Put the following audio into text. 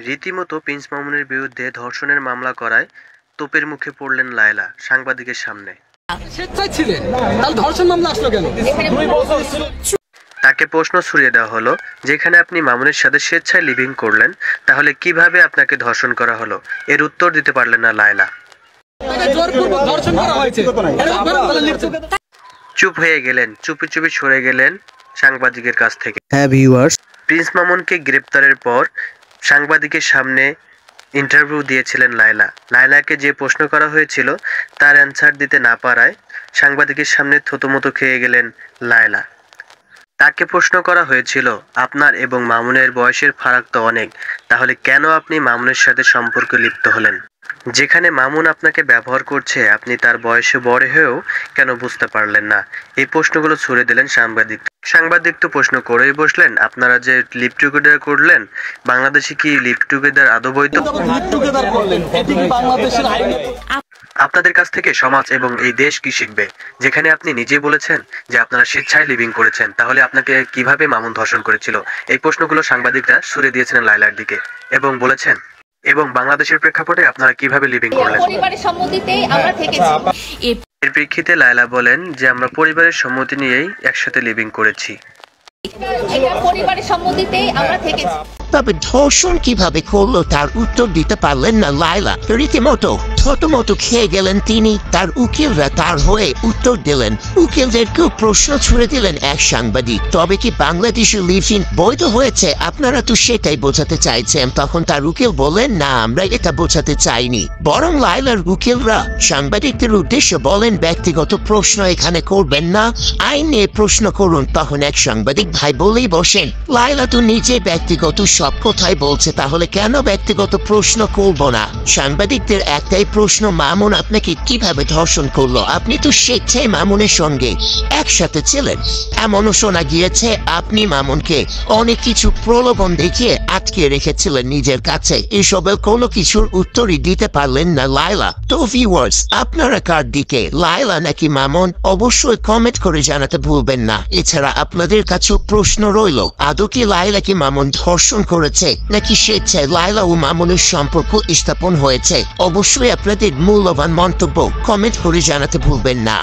রীতিমতো প্রিন্স মামুনের বিরুদ্ধে ধর্ষণের মামলা করায় তোপের মুখে পড়লেন লায়লা সাংবাদিকের সামনে। তাকে প্রশ্ন ছুড়িয়ে দেওয়া হলো, যেখানে আপনি মামুনের সাথে স্বেচ্ছায় লিভিং করলেন, তাহলে কিভাবে আপনাকে ধর্ষণ করা হলো? এর উত্তর দিতে পারলেন না লায়লা। চুপ হয়ে গেলেন, চুপি চুপি সরে গেলেন সাংবাদিকের কাছ থেকে। হ্যাঁ ভিউয়ার্স, প্রিন্স মামুনকে গ্রেপ্তারের পর সাংবাদিকের সামনে ইন্টারভিউ দিয়েছিলেন লায়লা। লায়লাকে যে প্রশ্ন করা হয়েছিল তার অ্যান্সার দিতে না পারায় সাংবাদিকের সামনে থতমত খেয়ে গেলেন লায়লা। তাকে প্রশ্ন করা হয়েছিল, আপনার এবং মামুনের বয়সের ফারাক তো অনেক, তাহলে কেন আপনি মামুনের সাথে সম্পর্কে লিপ্ত হলেন? যেখানে মামুন আপনাকে ব্যবহার করছে, আপনি তার বয়সে বড় হয়েও কেন বুঝতে পারলেন না? এই প্রশ্নগুলো ছুড়ে দিলেন সাংবাদিক তো প্রশ্ন করেই বসলেন, আপনারা যে লিভ টুগেদার করলেন, বাংলাদেশে কি লিভ টুগেদার আদৌ বৈধ? আপনাদের কাছ থেকে সমাজ এবং এই দেশ কি শিখবে? যেখানে আপনি নিজেই বলেছেন যে আপনারা স্বেচ্ছায় লিভিং করেছেন, তাহলে আপনাকে কিভাবে মামুন ধর্ষণ করেছিল? এই প্রশ্নগুলো সাংবাদিকরা ছুড়ে দিয়েছিলেন লায়লার দিকে এবং বলেছেন, এবং বাংলাদেশের প্রেক্ষাপটে আপনারা কিভাবে লিভিং করলেন? এর প্রেক্ষিতে লায়লা বলেন যে আমরা পরিবারের সম্মতি নিয়েই একসাথে লিভিং করেছি। তবে ধর্ষণ কিভাবে করলো তার উত্তর দিতে পারলেন না লায়লা। রীতিমতো থতমত খেয়ে গেলেন তিনি। তার উকিলরা তার হয়ে উত্তর দিলেন। উকিলদেরকেও প্রশ্ন ছুড়ে দিলেন এক সাংবাদিক, তবে কি বাংলাদেশে লিভিং বৈধ হয়েছে? আপনারা তো সেটাই বোঝাতে চাইছেন। তখন তার উকিল বলেন, না, আমরা এটা বোঝাতে চাইনি। বরং লায়লার উকিলরা সাংবাদিকদের উদ্দেশ্যে বলেন, ব্যক্তিগত প্রশ্ন এখানে করবেন না, আইন নিয়ে প্রশ্ন করুন। তখন এক সাংবাদিক ভাই বলেই বসেন, লায়লা তো নিজে ব্যক্তিগত সব কথাই বলছে, তাহলে কেন ব্যক্তিগত প্রশ্ন করবো না? সাংবাদিকদের একটাই প্রশ্ন, মামুন আপনাকে কিভাবে ধর্ষণ করলো? আপনি তো স্বেচ্ছায় মামুনের সঙ্গে একসাথে ছিলেন। এমনও শোনা গিয়েছে আপনি মামুনকে অনেক কিছু প্রলোভন দেখিয়ে আটকে রেখেছিলেন নিজের কাছে। এসবের কোনো কিছুর উত্তরই দিতে পারলেন না লায়লা। তো ভিউয়ার্স, আপনারা কার দিকে, লায়লা নাকি মামুন? অবশ্যই কমেন্ট করে জানাতে ভুলবেন না। এছাড়া আপনাদের কাছেও প্রশ্ন রইল, আদৌ কি লায়লা কি মামুন ধর্ষণ করেছে, নাকি স্বেচ্ছায় লায়লা ও মামুনের সম্পর্ক স্থাপন হয়েছে? অবশ্যই আপনাদের মূল্যবান মন্তব্য কমেন্ট করে জানাতে ভুলবেন না।